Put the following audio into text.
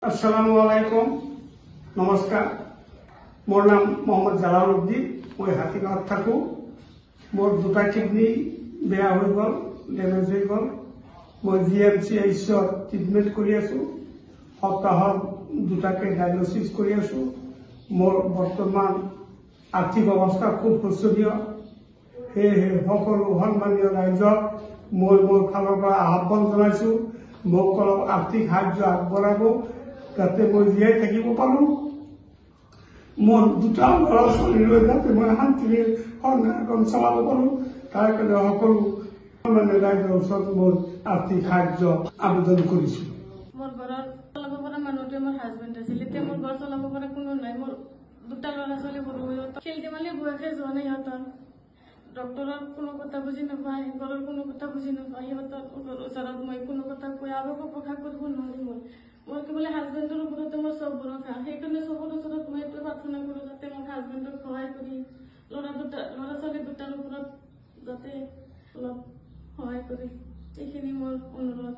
আসসালামু আলাইকুম নমস্কাৰ মোৰ নাম মোহাম্মদ জালাল উদ্দিন মই হাতীগাঁৱত থাকো মোৰ দুটা কিডনি বেয়া হৈ গ'ল ডেমেজ হৈ গ'ল মই GMCHত ট্ৰিটমেণ্ট কৰি আছো সপ্তাহত দুটাকে ডায়াগনচিছ কৰি আছো মোৰ বৰ্তমান আৰ্থিক অৱস্থা খুব শোচনীয় সেয়েহে সকলো সন্মানীয় ৰাইজক মই মোৰ ফালৰ পৰা আহ্বান জনাইছো মোক অলপ আৰ্থিক সাহায্য আগবঢ়াব যাতে মই জীয়াই থাকিব পাৰো মোৰ দুটা ল'ৰা ছোৱালীলৈ যাতে মই শান্তিৰে সংসাৰখন চলাব পাৰো তাৰ কাৰণে সকলো সন্মানীয় ৰাইজৰ ওচৰত মই আৰ্থিক সাহায্য আবেদন কৰিছো মোৰ ঘৰৰ চলাব পৰা মানুহটোৱে মোৰ হাজবেণ্ড আছিল এতিয়া মোৰ ঘৰ চলাব পৰা কোনো নাই মোৰ দুটা ল'ৰা ছোৱালী সৰু খেল ধেমালি বয়সে যোৱা নাই সিহঁতৰ ডক্টৰৰ কোনো কথা বুজি নাপায় ঘৰৰ কোনো কথা বুজি নাপায় সিহঁতৰ ওচৰত মই কোনো কথা কৈ আবেগো প্ৰকাশ কৰিব নোৱাৰো মই কেৱল হাজবেণ্ডৰ ওপৰতে মোৰ চব ভৰসা সেইকাৰণে চবৰ ওচৰত মই এইটো প্ৰাৰ্থনা কৰোঁ যাতে মোক হাজবেণ্ডক সহায় কৰি ল'ৰা ছোৱালী দুটাৰ ওপৰত যাতে অলপ সহায় কৰে এইখিনি মোৰ অনুৰোধ